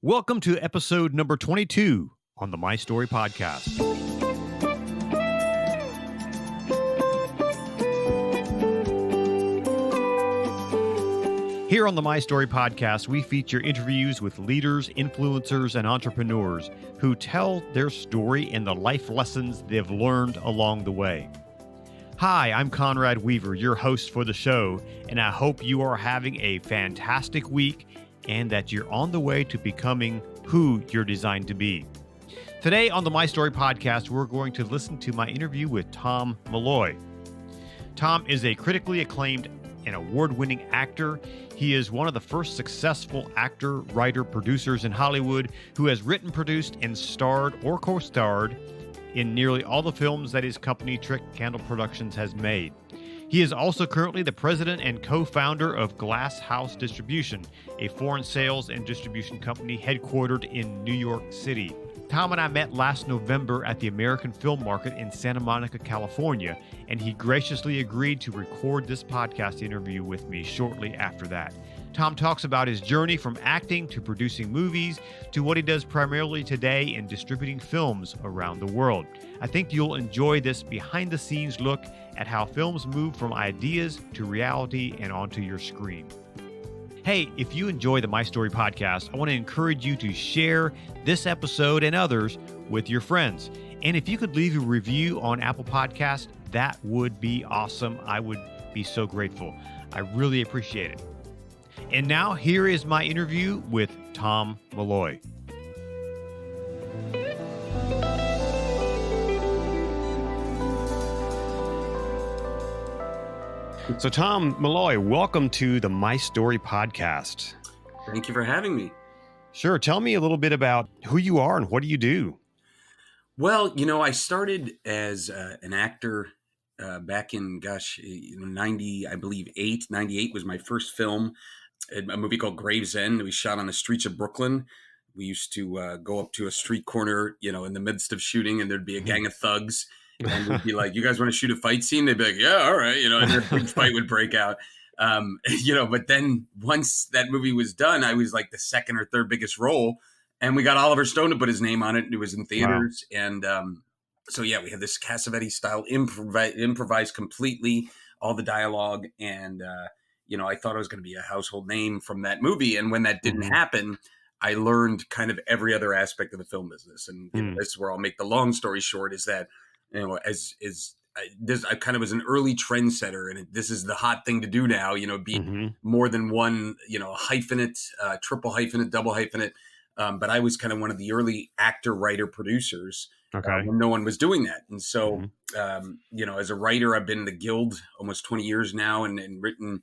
Welcome to episode number 22 on the My Story Podcast. Here on the My Story Podcast, we feature interviews with leaders, influencers, and entrepreneurs who tell their story and the life lessons they've learned along the way. Hi, I'm Conrad Weaver, your host for the show, and I hope you are having a fantastic week and that you're on the way to becoming who you're designed to be. Today on the My Story Podcast, we're going to listen to my interview with Tom Malloy. Tom is a critically acclaimed and award-winning actor. He is one of the first successful actor, writer, producers in Hollywood who has written, produced, and starred or co-starred in nearly all the films that his company Trick Candle Productions has made. He is also currently the president and co-founder of Glass House Distribution, a foreign sales and distribution company headquartered in New York City. Tom and I met last November at the American Film Market in Santa Monica, California, and he graciously agreed to record this podcast interview with me shortly after that. Tom talks about his journey from acting to producing movies to what he does primarily today in distributing films around the world. I think you'll enjoy this behind-the-scenes look at how films move from ideas to reality and onto your screen. Hey, if you enjoy the My Story Podcast, I want to encourage you to share this episode and others with your friends. And if you could leave a review on Apple Podcasts, that would be awesome. I would be so grateful. I really appreciate it. And now here is my interview with Tom Malloy. So Tom Malloy, welcome to the My Story Podcast. Thank you for having me. Sure. Tell me a little bit about who you are and what do you do? Well, I started as an actor back in, 90, I believe, 98 was my first film, a movie called Gravesend. We shot on the streets of Brooklyn. We used to go up to a street corner, in the midst of shooting, and there'd be a gang of thugs. And we'd be like, you guys want to shoot a fight scene? They'd be like, yeah, all right. And a big fight would break out. But then once that movie was done, I was like the second or third biggest role. And we got Oliver Stone to put his name on it. And it was in theaters. Wow. And we had this Cassavetes style improvised completely, all the dialogue. And, I thought I was going to be a household name from that movie. And when that didn't happen, I learned kind of every other aspect of the film business. And this is where I'll make the long story short is that, I kind of was an early trendsetter, and this is the hot thing to do now, be more than one, hyphenate, triple hyphenate, double hyphenate. But I was kind of one of the early actor, writer, producers when no one was doing that. And so, as a writer, I've been in the Guild almost 20 years now and written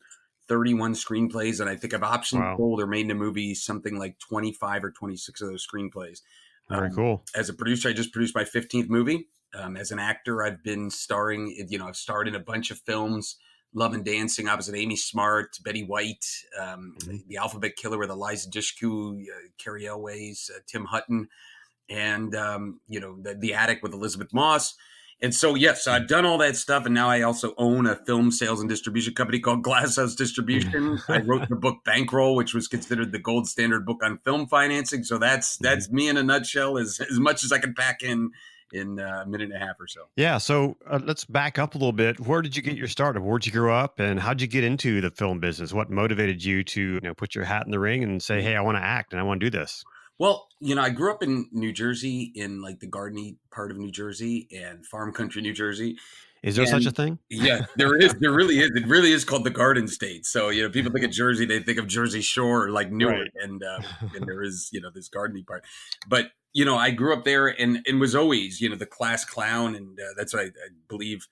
31 screenplays. And I think I've optioned, sold, or made into movies something like 25 or 26 of those screenplays. Very cool. As a producer, I just produced my 15th movie. As an actor, I've been starring, I've starred in a bunch of films, Love and Dancing, opposite Amy Smart, Betty White, The Alphabet Killer with Eliza Dushku, Carrie Elways, Tim Hutton, and, The Attic with Elizabeth Moss. And so, yes, I've done all that stuff. And now I also own a film sales and distribution company called Glass House Distribution. I wrote the book Bankroll, which was considered the gold standard book on film financing. So that's me in a nutshell, as much as I can pack in a minute and a half or so. Yeah. So let's back up a little bit. Where did you get your start? Where'd you grow up, and how'd you get into the film business? What motivated you to put your hat in the ring and say, hey, I want to act and I want to do this? Well, I grew up in New Jersey, in like the gardeny part of New Jersey and farm country New Jersey. Is there such a thing? Yeah, there is. There really is. It really is called the Garden State. So, people think of Jersey, they think of Jersey Shore or like Newark, right. And there is, this gardeny part. But, I grew up there and was always, the class clown. And that's what I believe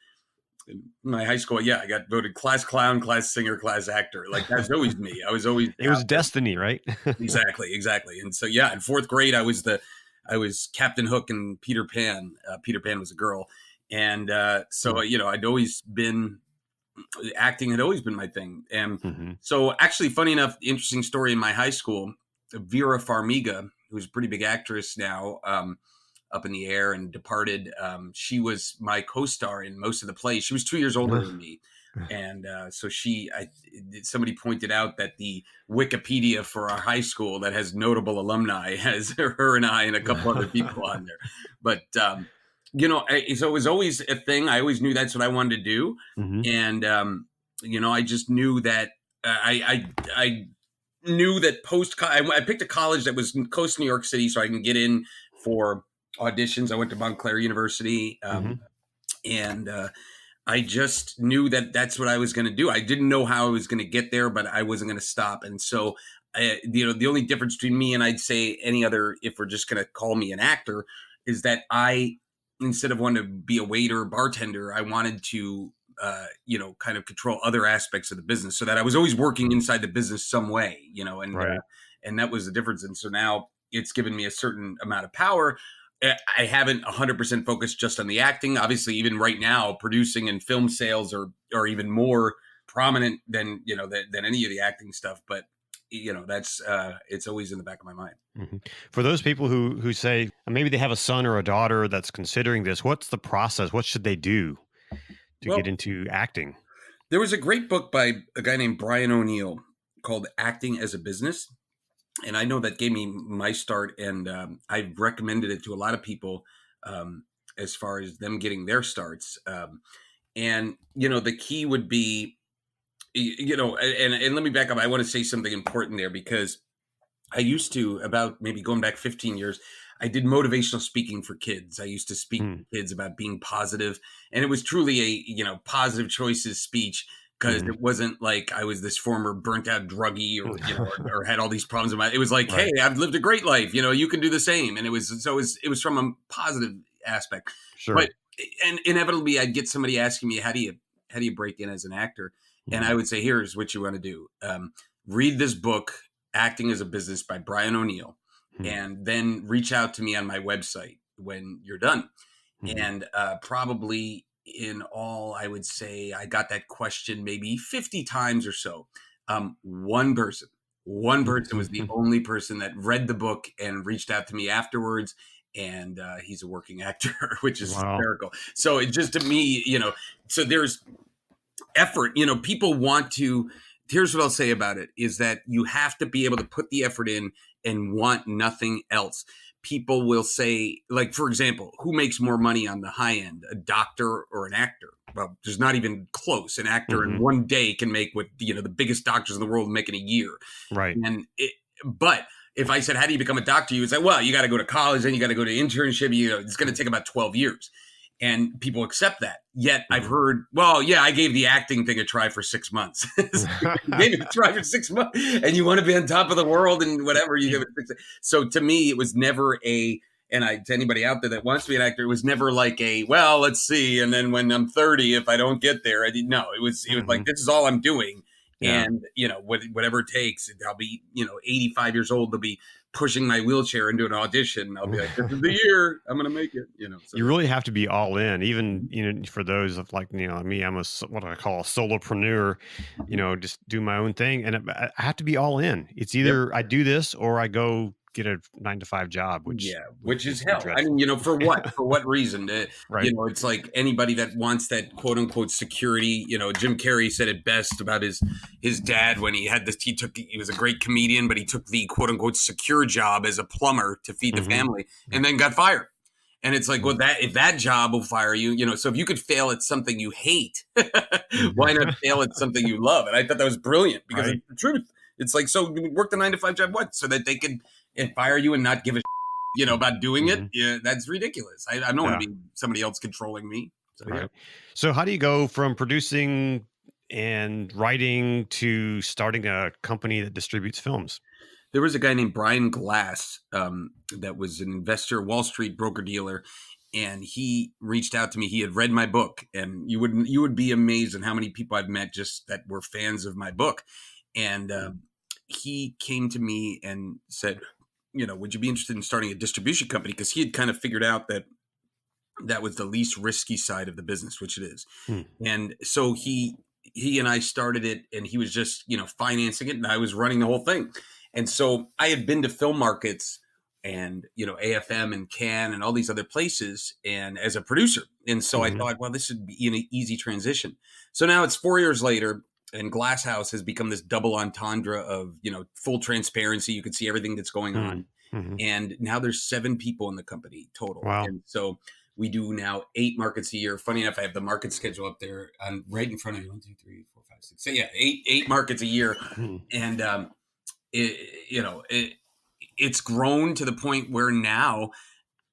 in my high school. Yeah, I got voted class clown, class singer, class actor. Like, that's always me. I was always. It was destiny, right? Exactly. And so, yeah, in fourth grade, I was Captain Hook and Peter Pan. Peter Pan was a girl. And I'd always been, acting had always been my thing. And so actually, funny enough, interesting story in my high school, Vera Farmiga, who's a pretty big actress now, up in the air and departed. She was my co-star in most of the plays. She was 2 years older than me. And somebody pointed out that the Wikipedia for our high school that has notable alumni has her and I and a couple other people on there. But so it was always a thing. I always knew that's what I wanted to do, Hmm. and I just knew that I knew that I picked a college that was close to New York City, so I can get in for auditions. I went to Montclair University, Hmm. and I just knew that that's what I was going to do. I didn't know how I was going to get there, but I wasn't going to stop. And so, the only difference between me and I'd say any other, if we're just going to call me an actor, is that instead of wanting to be a waiter or bartender, I wanted to, kind of control other aspects of the business, so that I was always working inside the business some way, Right. and that was the difference. And so now it's given me a certain amount of power. I haven't 100% focused just on the acting. Obviously, even right now, producing and film sales are even more prominent than than any of the acting stuff. But that's it's always in the back of my mind. Hmm. For those people who say maybe they have a son or a daughter that's considering this, what's the process? What should they do to get Well, into acting? there was a great book by a guy named Brian O'Neill called "Acting as a Business," and I know that gave me my start, and I've recommended it to a lot of people as far as them getting their starts. And the key would be, and let me back up. I want to say something important there, because I used to, about maybe going back 15 years, I did motivational speaking for kids. I used to speak Mm. to kids about being positive, and it was truly a, positive choices speech, because Hmm. it wasn't like I was this former burnt out druggie, or had all these problems in my, it was like, hey, Right. I've lived a great life, you can do the same. And it was from a positive aspect. But, Sure. and inevitably I'd get somebody asking me, how do you break in as an actor? And Hmm. I would say, here's what you want to do. Read this book, Acting as a Business by Brian O'Neill, Hmm. and then reach out to me on my website when you're done. Hmm. And probably in all, I would say I got that question maybe 50 times or so. One person was the only person that read the book and reached out to me afterwards. And he's a working actor, which is Wow. hysterical. So it just, to me, so there's effort. People want to. Here's what I'll say about it, is that you have to be able to put the effort in and want nothing else. People will say, like, for example, who makes more money on the high end, a doctor or an actor? Well, there's not even close. An actor in Hmm. one day can make what the biggest doctors in the world make in a year. Right. But if I said, how do you become a doctor? You would say, well, you got to go to college, then you got to go to internship. It's going to take about 12 years. And people accept that. Yet I've Hmm. heard, well, yeah, I gave the acting thing a try for 6 months. So you gave it a try for 6 months, and you want to be on top of the world and whatever, you give it 6. So to me, it was never to anybody out there that wants to be an actor, it was never like well, let's see. And then when I'm 30, if I don't get there, I didn't know. It was like, Hmm. this is all I'm doing. Yeah. And, whatever it takes, I'll be, 85 years old. They'll be pushing my wheelchair into an audition. I'll be like, this is the year I'm going to make it. So You yeah. really have to be all in, even Mhm. for those of like me. I'm what I call a solopreneur. Mhm. Just do my own thing, and I have to be all in. It's Yep. either I do this or I go get a 9 to 5 job, which Yeah, which is is hell. I mean, dreadful. for what? For what reason? Right. It's like anybody that wants that quote unquote security. Jim Carrey said it best about his dad when he had this. He was a great comedian, but he took the quote unquote secure job as a plumber to feed the Hmm. family, and then got fired. And it's like, well, that if that job will fire you, so if you could fail at something you hate, why not fail at something you love? And I thought that was brilliant, because it's Right. the truth. It's like, so work the 9 to 5 job, what? So that they can and fire you and not give a about doing it. Hmm. Yeah, that's ridiculous. I don't want Yeah. to be somebody else controlling me. So yeah. Right. So how do you go from producing and writing to starting a company that distributes films? There was a guy named Brian Glass, that was an investor, Wall Street broker dealer, and he reached out to me. He had read my book, and you would be amazed at how many people I've met just that were fans of my book. And he came to me and said, would you be interested in starting a distribution company? Because he had kind of figured out that that was the least risky side of the business, which it is. Hmm. And so he and I started it, and he was just financing it, and I was running the whole thing. And so I had been to film markets and AFM and Cannes and all these other places, and as a producer. And so I Hmm. thought, well, this would be an easy transition. So now it's 4 years later, and Glass House has become this double entendre of full transparency. You can see everything that's going on, Hmm. and now there's 7 people in the company total. Wow. And so we do now 8 markets a year. Funny enough, I have the market schedule up there on right in front of you. 1, 2, 3, 4, 5, 6. So yeah, eight markets a year. Mhm. And it, it's grown to the point where now,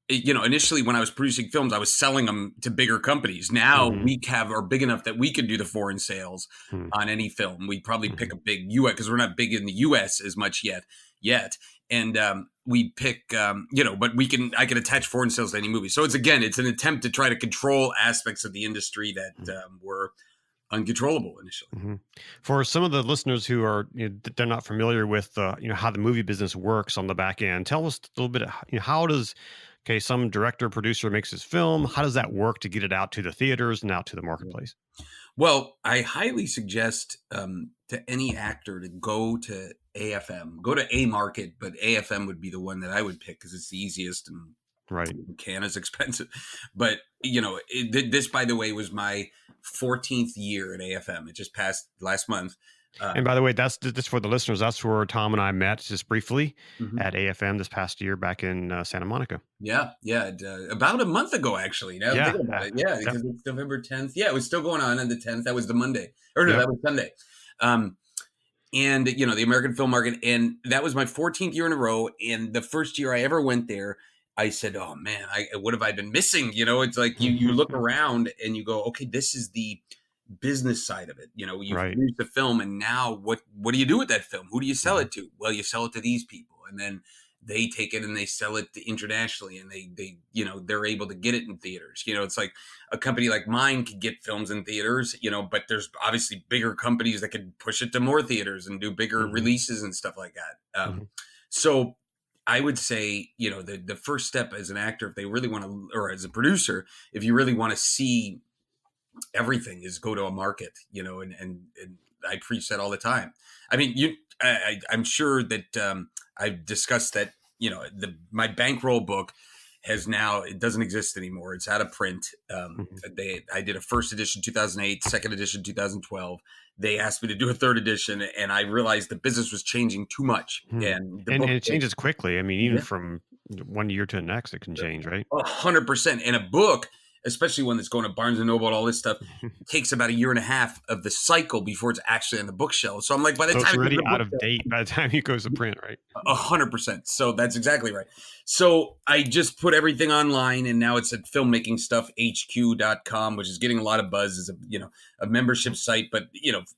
initially when I was producing films, I was selling them to bigger companies. Now Mhm. we are big enough that we could do the foreign sales Mhm. on any film. We'd probably pick Mhm. a big US, because we're not big in the US as much yet. And we pick, but I can attach foreign sales to any movie. So it's an attempt to try to control aspects of the industry that were uncontrollable initially. Mhm. For some of the listeners who are, they're not familiar with, how the movie business works on the back end, tell us a little bit. How does, okay, some director producer makes his film. How does that work to get it out to the theaters and out to the marketplace? Well, I highly suggest to any actor to go to AFM, go to a market, but AFM would be the one that I would pick because it's the easiest, and Right. can is expensive. But this, by the way, was my 14th year at AFM. It just passed last month. And by the way, that's just for the listeners. That's where Tom and I met just briefly Mhm. at AFM this past year back in Santa Monica. Yeah, about a month ago, actually. Now I'm Yeah. thinking about it. Yeah, Yep. because it's November 10th. Yeah, it was still going on the 10th. That was the Monday, or no, Yep. that was Sunday. Um, and the American film market, and that was my 14th year in a row. And the first year I ever went there, I said, oh man, what have I been missing? It's like you look around and you go, okay, this is the business side of it. You've Right. produced a film, and now what do you do with that film? Who do you sell Mhm. it to? Well, you sell it to these people, and then they take it and they sell it internationally, and they're able to get it in theaters. It's like a company like mine could get films in theaters, but there's obviously bigger companies that could push it to more theaters and do bigger Mhm. releases and stuff like that. Mhm. So I would say, the first step as an actor, if they really want to, or as a producer, if you really want to see everything, is go to a market, and I preach that all the time. I mean, I'm sure that I've discussed that, my bankroll book it doesn't exist anymore. It's out of print. Mhm. I did a first edition 2008, second edition 2012. They asked me to do a third edition, and I realized the business was changing too much, Hmm. and the And book. it changes quickly. I mean, even Yeah. from one year to the next, it can change, right? 100%. And a book, especially one that's going to Barnes and Noble and all this stuff, takes about a year and a half of the cycle before it's actually on the bookshelf. So I'm like, by the So it's time it goes to already the out of bookshelf, date by the time it goes to print, right? 100%. So that's exactly right. So I just put everything online, and now it's at filmmakingstuffhq.com, which is getting a lot of buzz as a membership site. But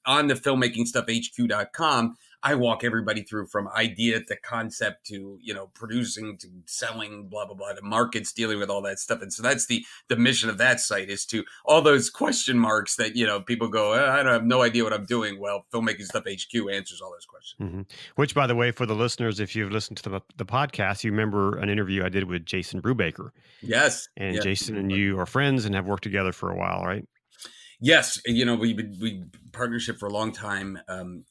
on the filmmakingstuffhq.com, I walk everybody through from idea to concept to producing to selling, blah blah blah, to markets, dealing with all that stuff. And so that's the mission of that site, is to all those question marks that people go, I don't have no idea what I'm doing. Well, Filmmaking Stuff HQ answers all those questions. Hmm. Which, by the way, for the listeners, if you've listened to the podcast, you remember an interview I did with Jason Brubaker. Yes, And yes. Jason and you are friends and have worked together for a while, right? Yes, we partnership for a long time.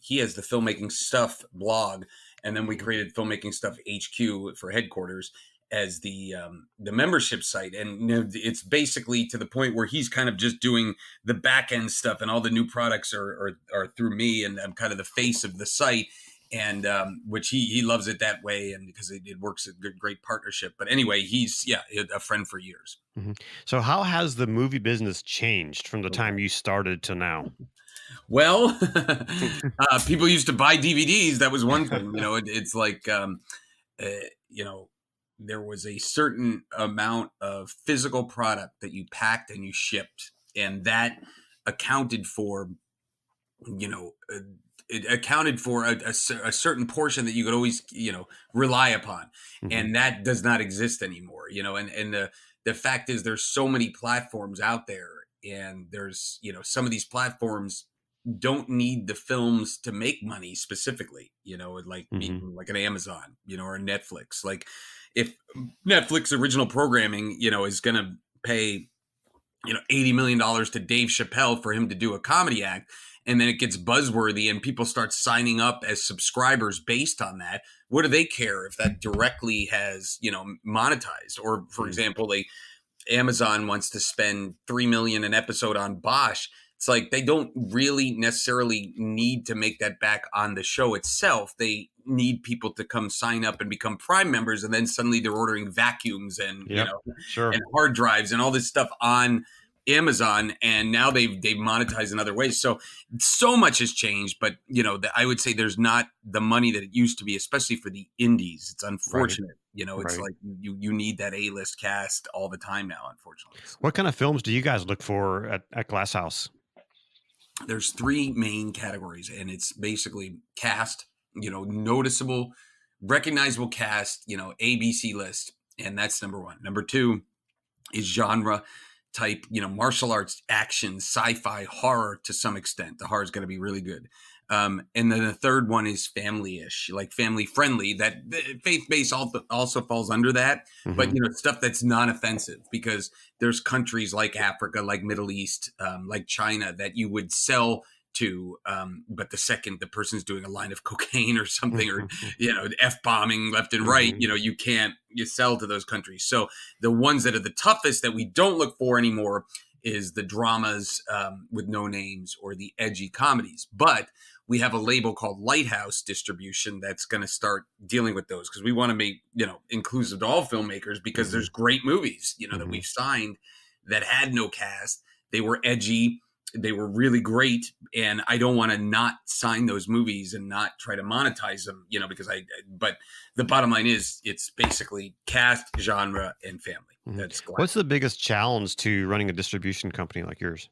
He has the Filmmaking Stuff blog, and then we Mhm. created Filmmaking Stuff HQ for headquarters as the membership site. And it's basically to the point where he's kind of just doing the back end stuff, and all the new products are through me, and I'm kind of the face of the site. And which he loves it that way, and because it works a great partnership. But anyway, he's a friend for years. Mhm. So, how has the movie business changed from the time you started to now? Well, people used to buy DVDs. That was one thing. It's like, uh, you know, there was a certain amount of physical product that you packed and you shipped, and that accounted for, you know, uh, it accounted for a certain portion that you could always, rely upon, Hmm. and that does not exist anymore. And the fact is, there's so many platforms out there, and there's, some of these platforms don't need the films to make money specifically, like Hmm. like an Amazon, or a Netflix. Like, if Netflix original programming, is going to pay, $80 million to Dave Chappelle for him to do a comedy act, and then it gets buzzworthy and people start signing up as subscribers based on that. What do they care if that directly has, monetized? Or for example, Amazon wants to spend 3 million an episode on Bosch. It's like they don't really necessarily need to make that back on the show itself. They need people to come sign up and become Prime members, and then suddenly they're ordering vacuums and Yep. Sure. and hard drives and all this stuff on Amazon, and now they've monetized in other ways. So much has changed, but I would say there's not the money that it used to be, especially for the indies. It's unfortunate. It's Right. like you need that A-list cast all the time now, unfortunately. What kind of films do you guys look for at Glass House? There's three main categories, and it's basically cast, noticeable, recognizable cast, ABC list, and that's number one. Number two is genre type, martial arts, action, sci-fi, horror to some extent. The horror is going to be really good. And then the third one is family-ish, like family friendly. That faith-based also falls under that, but stuff that's non-offensive, because there's countries like Africa, like Middle East, like China that you would sell to, but the second the person's doing a line of cocaine or something, or F-bombing left and right, you sell to those countries. So the ones that are the toughest that we don't look for anymore is the dramas with no names or the edgy comedies. But we have a label called Lighthouse Distribution that's going to start dealing with those, because we want to make, inclusive to all filmmakers, because there's great movies, that we've signed that had no cast. They were edgy. They were really great. And I don't want to not sign those movies and not try to monetize them, because but the bottom line is it's basically cast, genre, and family. That's What's the biggest challenge to running a distribution company like yours?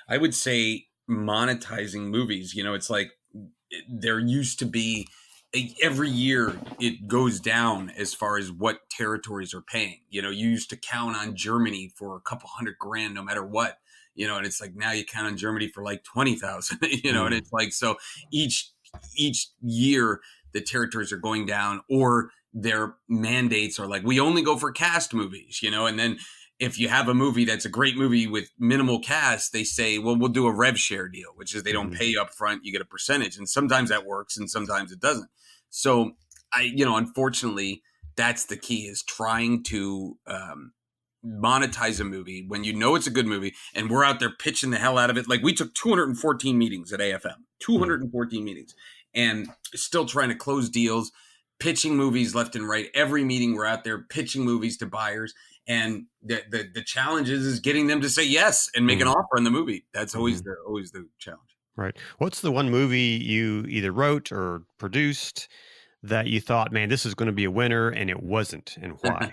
I would say monetizing movies. It's like there used to be every year it goes down as far as what territories are paying. You used to count on Germany for a couple $100,000 no matter what. And it's like now you count on Germany for like 20,000. And it's like, so each year the territories are going down, or their mandates are like, we only go for cast movies, and then if you have a movie that's a great movie with minimal cast, they say, well, we'll do a rev share deal, which is they don't pay up front, you get a percentage. And sometimes that works and sometimes it doesn't. So unfortunately, that's the key, is trying to monetize a movie when it's a good movie, and we're out there pitching the hell out of it. Like, we took 214 meetings at AFM, 214 meetings, and still trying to close deals, pitching movies left and right. Every meeting we're out there pitching movies to buyers. And the challenge is getting them to say yes and make an offer on the movie. That's always the challenge. Right. What's the one movie you either wrote or produced that you thought, man, this is going to be a winner, and it wasn't, and why?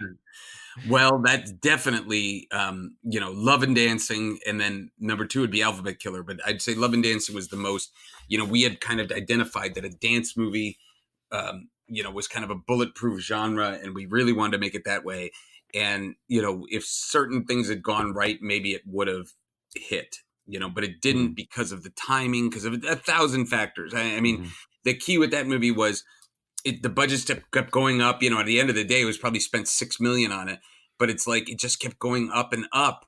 Well, that's definitely, Love and Dancing. And then number two would be Alphabet Killer. But I'd say Love and Dancing was the most, we had kind of identified that a dance movie, was kind of a bulletproof genre, and we really wanted to make it that way. And, if certain things had gone right, maybe it would have hit, but it didn't, because of the timing, because of 1,000 factors. I mean, the key with that movie was the budget kept going up. At the end of the day, it was probably spent $6 million on it, but it's like it just kept going up and up.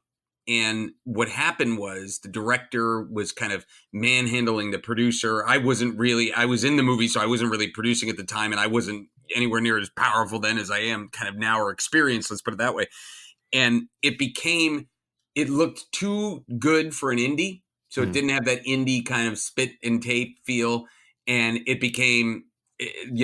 And what happened was the director was kind of manhandling the producer. I was in the movie, so I wasn't really producing at the time, and I wasn't anywhere near as powerful then as I am kind of now, or experienced, let's put it that way. And it looked too good for an indie. So it didn't have that indie kind of spit and tape feel. And it became,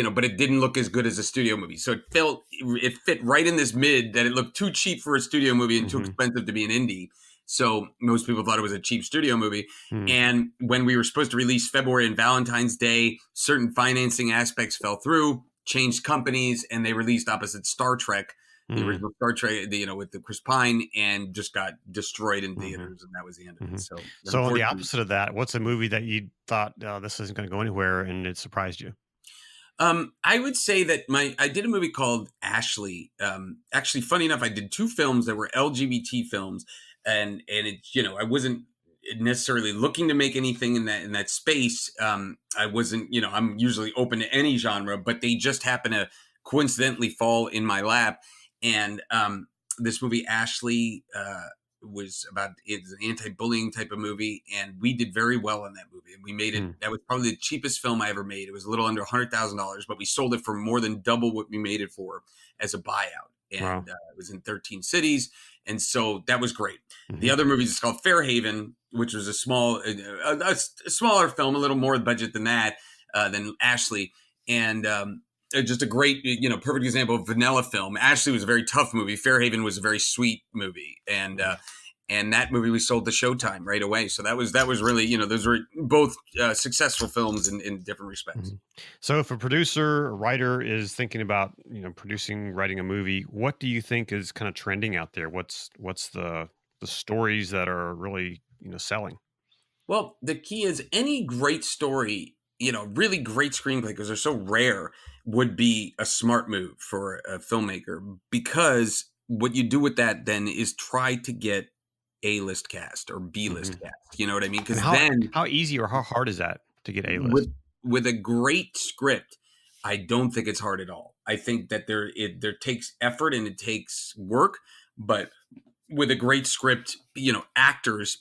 but it didn't look as good as a studio movie. So it fit right in this mid, that it looked too cheap for a studio movie and too expensive to be an indie. So most people thought it was a cheap studio movie. And when we were supposed to release February and Valentine's Day, certain financing aspects fell through, changed companies, and they released opposite Star Trek, the original Star Trek, with the Chris Pine, and just got destroyed in theaters, and that was the end of it. So on the opposite of that, what's a movie that you thought, this isn't going to go anywhere, and it surprised you? I would say that I did a movie called Ashley. Actually, funny enough, I did two films that were LGBT films, and it, I wasn't necessarily looking to make anything in that space. I wasn't, I'm usually open to any genre, but they just happen to coincidentally fall in my lap. And this movie, Ashley, was about, it's an anti-bullying type of movie, and we did very well on that movie. And we made it. Hmm. That was probably the cheapest film I ever made. It was a little under $100,000, but we sold it for more than double what we made it for as a buyout. Wow. And it was in 13 cities, and so that was great. The Hmm. other movie is called Fairhaven, which was a smaller film, a little more budget than that, than Ashley, and just a great, perfect example of vanilla film. Ashley was a very tough movie. Fairhaven was a very sweet movie, and that movie we sold to Showtime right away. So that was really, those were both successful films in different respects. Hmm. So if a producer or writer is thinking about, producing, writing a movie, what do you think is kind of trending out there? What's the stories that are really, selling? Well, the key is any great story, really great screenplay, because they're so rare, would be a smart move for a filmmaker, because what you do with that then is try to get A-list cast or Hmm. B-list cast. You know what I mean? And Because how then how easy or how hard is that to get A list? with a great script, I don't think it's hard at all. I think that there takes effort and it takes work, but with a great script, actors,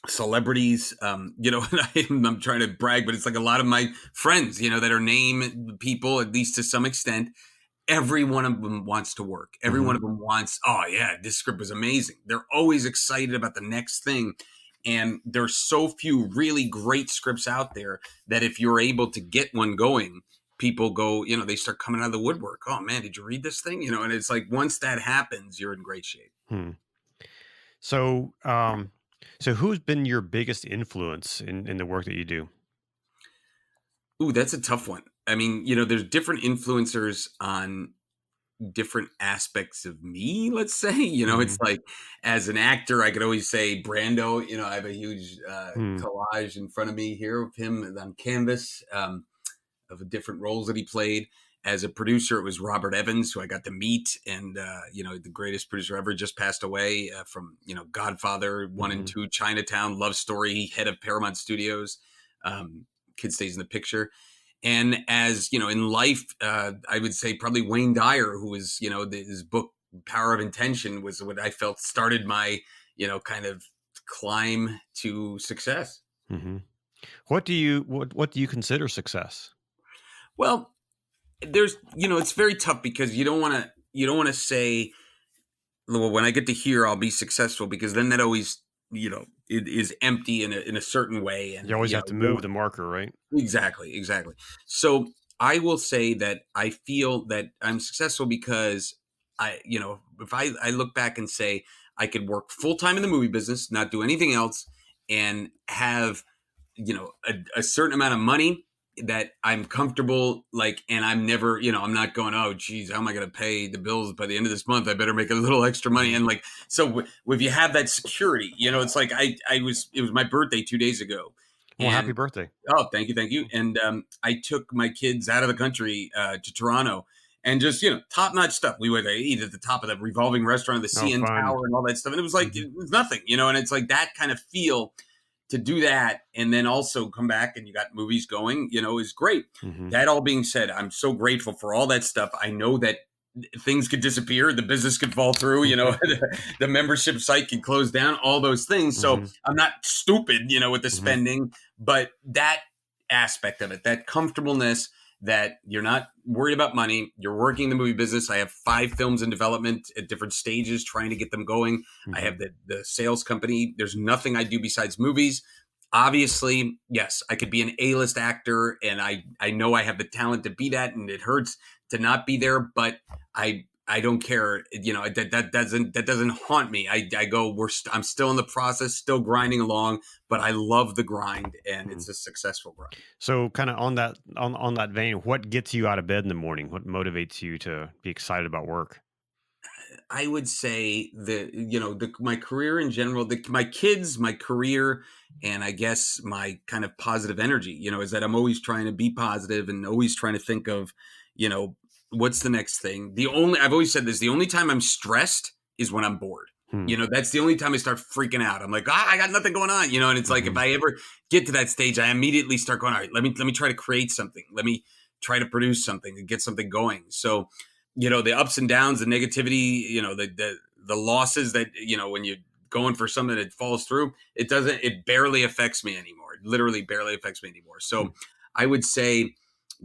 celebrities, I'm trying to brag, but it's like a lot of my friends, that are name people, at least to some extent. Every one of them wants to work. Every Hmm. one of them wants, oh yeah, this script was amazing. They're always excited about the next thing. And there's so few really great scripts out there that if you're able to get one going, people go, they start coming out of the woodwork. Oh man, did you read this thing? And it's like, once that happens, you're in great shape. Hmm. So, so who's been your biggest influence in the work that you do? Ooh, that's a tough one. I mean, there's different influencers on different aspects of me, let's say. Hmm. It's like, as an actor, I could always say Brando. I have a huge Hmm. collage in front of me here of him on canvas, of the different roles that he played. As a producer, it was Robert Evans, who I got to meet, and the greatest producer ever, just passed away, from Godfather 1 and Hmm. 2, Chinatown, Love Story, head of Paramount Studios. Um, Kid Stays in the Picture. And as in life, I would say probably Wayne Dyer, who was, his book Power of Intention was what I felt started my, kind of climb to success. Hmm. What do you consider success? Well, there's, it's very tough, because you don't want to say, well, when I get to here, I'll be successful, because then that always, it is empty in a certain way. You And, always have to move the marker, right? exactly, exactly. So I will say that I feel that I'm successful because if I look back and say I could work full time in the movie business, not do anything else, and have, a certain amount of money that I'm comfortable, like, and I'm never, I'm not going, oh geez, how am I going to pay the bills by the end of this month? I better make a little extra money. Hmm. And like, so if you have that security, it's like, it was my birthday 2 days ago. Well, happy And birthday. oh, thank you, thank you. And I took my kids out of the country, to Toronto, and just, top notch stuff. We would eat at the top of the revolving restaurant, the Oh, CN fun. Tower, and all that stuff. And it was like, Hmm. it was nothing, And it's like that kind of feel, to do that, and then also come back and you got movies going, is great. Hmm. That all being said, I'm so grateful for all that stuff. I know that things could disappear, the business could fall through, the membership site can close down, all those things. So Hmm. I'm not stupid, with the Hmm. spending, but that aspect of it, that comfortableness, that you're not worried about money, you're working the movie business. I have 5 films in development at different stages, trying to get them going. I Hmm. have the sales company. There's nothing I do besides movies. Obviously, yes, I could be an A-list actor, and I know I have the talent to be that, and it hurts to not be there, but I don't care. That doesn't haunt me. I go, I'm still in the process, still grinding along, but I love the grind, and Hmm. it's a successful grind. So, kind of on that vein, what gets you out of bed in the morning? What motivates you to be excited about work? I would say my career in general, my kids, my career, and I guess my kind of positive energy, is that I'm always trying to be positive and always trying to think of, you know, what's the next thing. I've always said this, the only time I'm stressed is when I'm bored. Hmm. That's the only time I start freaking out. I'm like, I got nothing going on, and it's like, if Hmm. I ever get to that stage, I immediately start going, all right, let me try to create something. Let me try to produce something and get something going. So, the ups and downs, the negativity, the losses that, when you going for something that falls through, it barely affects me anymore. It literally barely affects me anymore. So I would say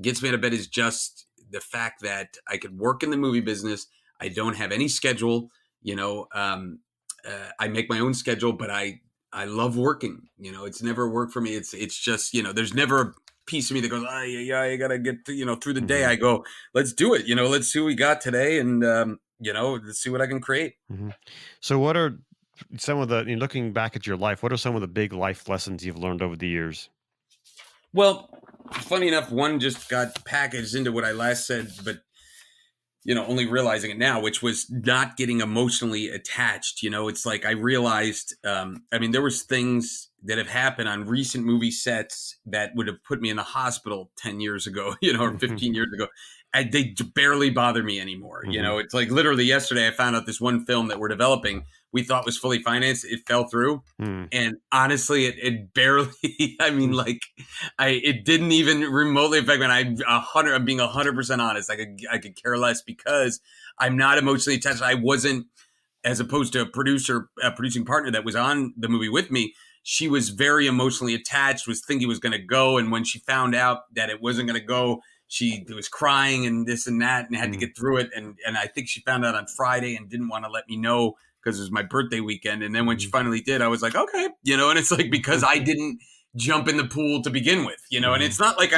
gets me out of bed is just the fact that I could work in the movie business. I don't have any schedule, you know, I make my own schedule, but I love working. You know, it's never work for me. It's just, you know, there's never a piece of me that goes, yeah, I gotta get to, you know, through the day. I go, let's do it. You know, let's see what we got today, and you know, let's see what I can create. So, what are some of the, looking back at your life, what are some of the big life lessons you've learned over the years? Well, funny enough, one just got packaged into what I last said, but you know, only realizing it now, which was not getting emotionally attached. You know, it's like I realized, I mean, there was things that have happened on recent movie sets that would have put me in the hospital 10 years ago, you know, or 15 years ago. They barely bother me anymore. You know, it's like literally yesterday I found out this one film that we're developing, we thought was fully financed. It fell through. And honestly, it barely, I mean, like it didn't even remotely affect me. And I'm being 100% honest. I could care less because I'm not emotionally attached. I wasn't, as opposed to a producing partner that was on the movie with me. She was very emotionally attached, was thinking it was going to go. And when she found out that it wasn't going to go, she was crying and this and that and had to get through it. And I think she found out on Friday and didn't want to let me know because it was my birthday weekend. And then when she finally did, I was like, okay, you know, and it's like, because I didn't jump in the pool to begin with, you know, and it's not like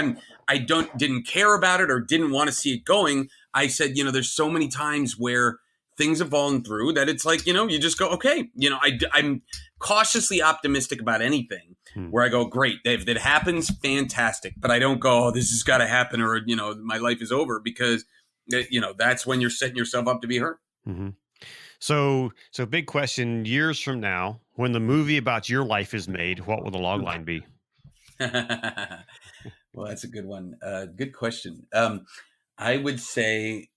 I didn't care about it or didn't want to see it going. I said, you know, there's so many times where things have fallen through that it's like, you know, you just go, okay, you know, I'm cautiously optimistic about anything where I go, great, if it happens, fantastic. But I don't go, oh, this has got to happen or, you know, my life is over, because, you know, that's when you're setting yourself up to be hurt. So big question, years from now, when the movie about your life is made, what will the log line be? Well, that's a good one. Good question. I would say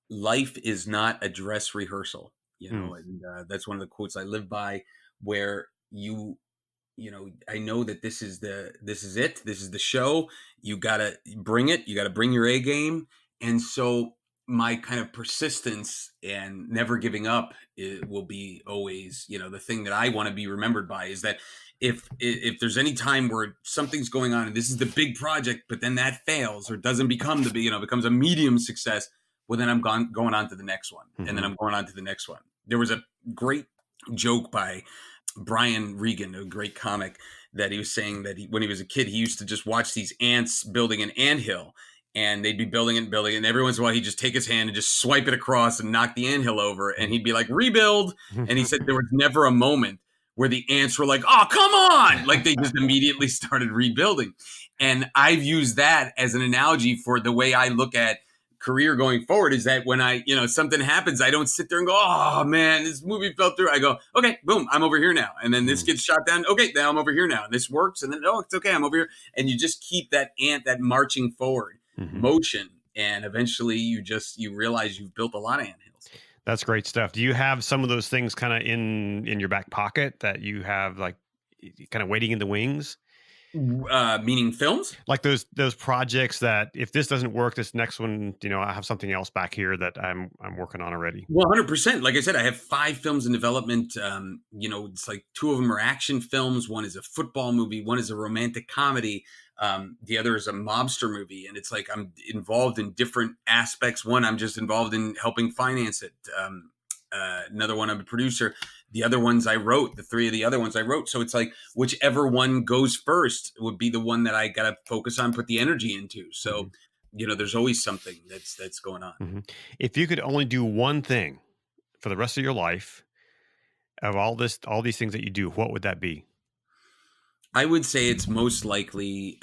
life is not a dress rehearsal, you know, and that's one of the quotes I live by, where you know, I know that this is it. This is the show. You got to bring it. You got to bring your A game. And so my kind of persistence and never giving up, it will be always, you know, the thing that I want to be remembered by is that if there's any time where something's going on and this is the big project, but then that fails or doesn't become the big, you know, becomes a medium success, well, then I'm going on to the next one. And then I'm going on to the next one. There was a great joke by Brian Regan, a great comic, that he was saying that when he was a kid, he used to just watch these ants building an anthill, and they'd be building it and building it. And every once in a while, he'd just take his hand and just swipe it across and knock the anthill over. And he'd be like, rebuild. And he said there was never a moment where the ants were like, oh, come on. Like they just immediately started rebuilding. And I've used that as an analogy for the way I look at career going forward, is that when I, you know, something happens, I don't sit there and go, oh man, this movie fell through. I go, okay, boom, I'm over here now. And then this gets shot down. Okay, now I'm over here now. And this works. And then, oh, it's okay, I'm over here. And you just keep that marching forward motion. And eventually you realize you've built a lot of anthills. That's great stuff. Do you have some of those things kind of in your back pocket that you have like kind of waiting in the wings? Meaning films? Like those projects that if this doesn't work, this next one, you know, I have something else back here that I'm working on already. Well, 100%. Like I said, I have 5 films in development. You know, it's like 2 of them are action films. One is a football movie. One is a romantic comedy. The other is a mobster movie. And it's like I'm involved in different aspects. One, I'm just involved in helping finance it. Another one, I'm a producer. The other ones I wrote, the 3 of the other ones I wrote. So it's like whichever one goes first would be the one that I got to focus on, put the energy into. So, you know, there's always something that's going on. If you could only do one thing for the rest of your life of all these things that you do, what would that be? I would say it's most likely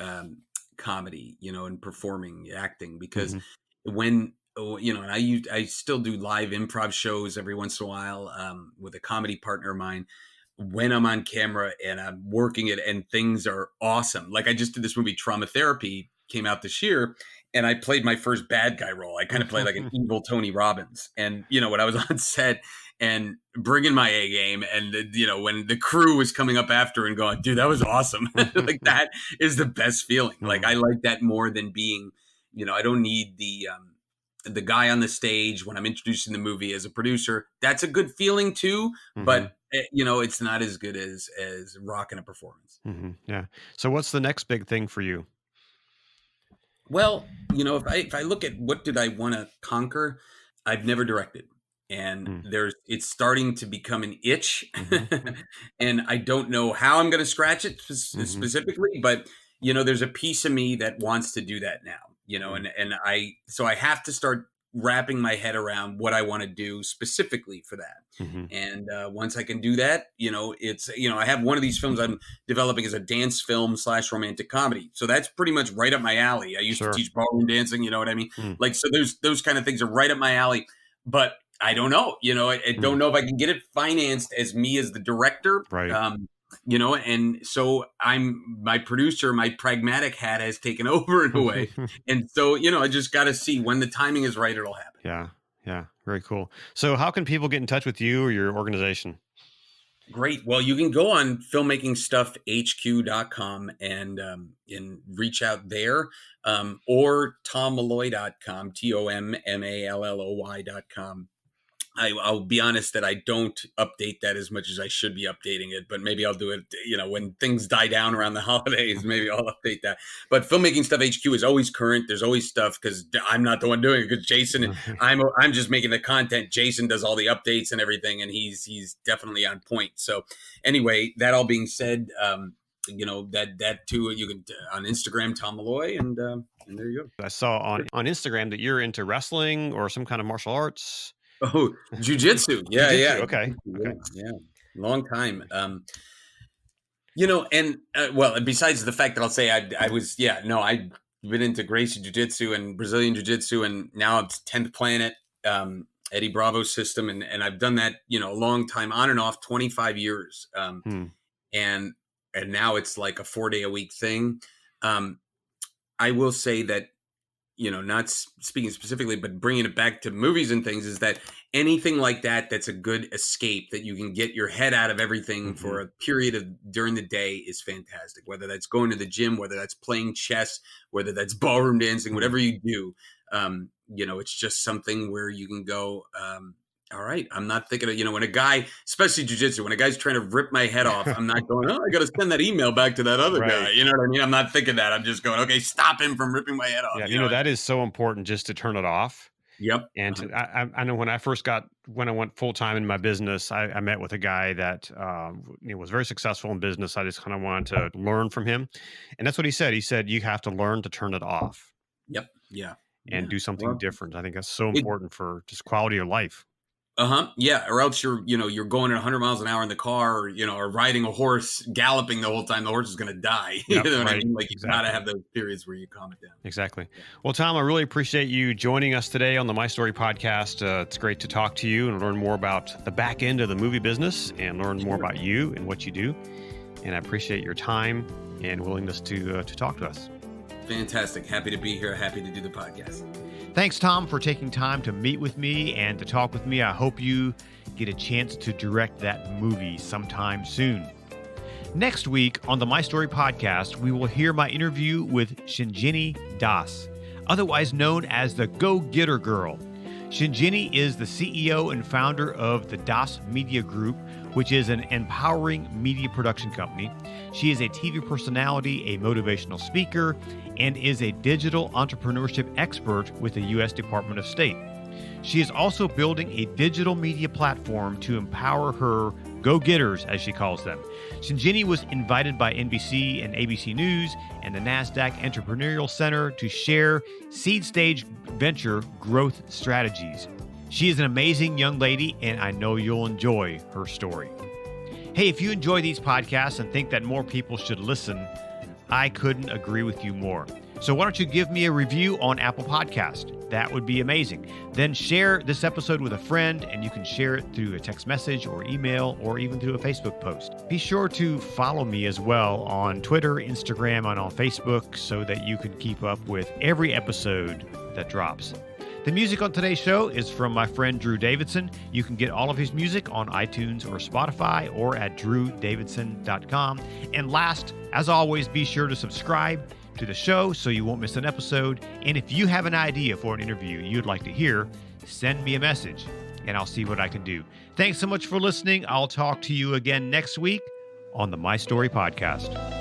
comedy, you know, and performing, acting, because when, you know, and I still do live improv shows every once in a while with a comedy partner of mine. When I'm on camera and I'm working it and things are awesome. Like I just did this movie, Trauma Therapy, came out this year, and I played my first bad guy role. I kind of played like an evil Tony Robbins. And, you know, when I was on set and bringing my A game, and, you know, when the crew was coming up after and going, dude, that was awesome. Like that is the best feeling. Like I like that more than being, you know, I don't need the the guy on the stage when I'm introducing the movie as a producer. That's a good feeling too, but it's not as good as rocking a performance. Yeah. So what's the next big thing for you? Well, if I look at what did I want to conquer, I've never directed. And it's starting to become an itch. And I don't know how I'm going to scratch it specifically, but there's a piece of me that wants to do that now, so I have to start wrapping my head around what I want to do specifically for that. And once I can do that, I have one of these films I'm developing as a dance film / romantic comedy. So that's pretty much right up my alley. I used to teach ballroom dancing, you know what I mean? Like, so those kind of things are right up my alley, but I don't know, I don't know if I can get it financed as me as the director. Right. And so my producer, my pragmatic hat has taken over in a way. And so, I just got to see when the timing is right, it'll happen. Yeah. Yeah. Very cool. So how can people get in touch with you or your organization? Great. Well, you can go on filmmakingstuffhq.com and reach out there, or tommalloy.com, TOMMALLOY.com. I'll be honest that I don't update that as much as I should be updating it, but maybe I'll do it, when things die down around the holidays, maybe I'll update that. But Filmmaking Stuff HQ is always current. There's always stuff because I'm not the one doing it, because Jason, I'm just making the content. Jason does all the updates and everything, and he's definitely on point. So anyway, that all being said, that too, you can on Instagram, Tom Malloy, and there you go. I saw on Instagram that you're into wrestling or some kind of martial arts. Oh, jujitsu. Yeah. Jiu-jitsu. Okay. Yeah. Long time. And besides the fact that I'll say I've been into Gracie Jiu-Jitsu and Brazilian Jiu-Jitsu, and now it's 10th Planet, Eddie Bravo's system. And I've done that, a long time, on and off, 25 years. And now it's like a 4-day-a-week thing. I will say that, not speaking specifically, but bringing it back to movies and things, is that anything like that's a good escape, that you can get your head out of everything for a period during the day, is fantastic. Whether that's going to the gym, whether that's playing chess, whether that's ballroom dancing, whatever you do, it's just something where you can go, all right, I'm not thinking of, when a guy, especially jiu-jitsu, when a guy's trying to rip my head off, I'm not going, I got to send that email back to that other guy. You know what I mean? I'm not thinking that. I'm just going, okay, stop him from ripping my head off. Yeah, that is so important, just to turn it off. Yep. And I know when I went full-time in my business, I met with a guy that was very successful in business. I just kind of wanted to learn from him. And that's what he said. He said, you have to learn to turn it off. Yep. Yeah. And do something different. I think that's so important for just quality of life. Yeah. Or else you're going at 100 miles an hour in the car, or riding a horse, galloping the whole time. The horse is going to die. Yep, you know what I mean? Exactly. You got to have those periods where you calm it down. Exactly. Well, Tom, I really appreciate you joining us today on the My Story podcast. It's great to talk to you and learn more about the back end of the movie business and learn more about you and what you do. And I appreciate your time and willingness to talk to us. Fantastic. Happy to be here. Happy to do the podcast. Thanks, Tom, for taking time to meet with me and to talk with me. I hope you get a chance to direct that movie sometime soon. Next week on the My Story podcast, we will hear my interview with Shinjini Das, otherwise known as the Go-Getter Girl. Shinjini is the CEO and founder of the Das Media Group, which is an empowering media production company. She is a TV personality, a motivational speaker, and is a digital entrepreneurship expert with the U.S. Department of State. She is also building a digital media platform to empower her go-getters, as she calls them. Shinjini was invited by NBC and ABC News and the NASDAQ Entrepreneurial Center to share seed stage venture growth strategies. She is an amazing young lady, and I know you'll enjoy her story. Hey, if you enjoy these podcasts and think that more people should listen, I couldn't agree with you more. So why don't you give me a review on Apple Podcast? That would be amazing. Then share this episode with a friend, and you can share it through a text message or email or even through a Facebook post. Be sure to follow me as well on Twitter, Instagram, and on Facebook so that you can keep up with every episode that drops. The music on today's show is from my friend Drew Davidson. You can get all of his music on iTunes or Spotify or at drewdavidson.com. And last, as always, be sure to subscribe, to the show so you won't miss an episode. And if you have an idea for an interview you'd like to hear, send me a message and I'll see what I can do. Thanks so much for listening. I'll talk to you again next week on the My Story Podcast.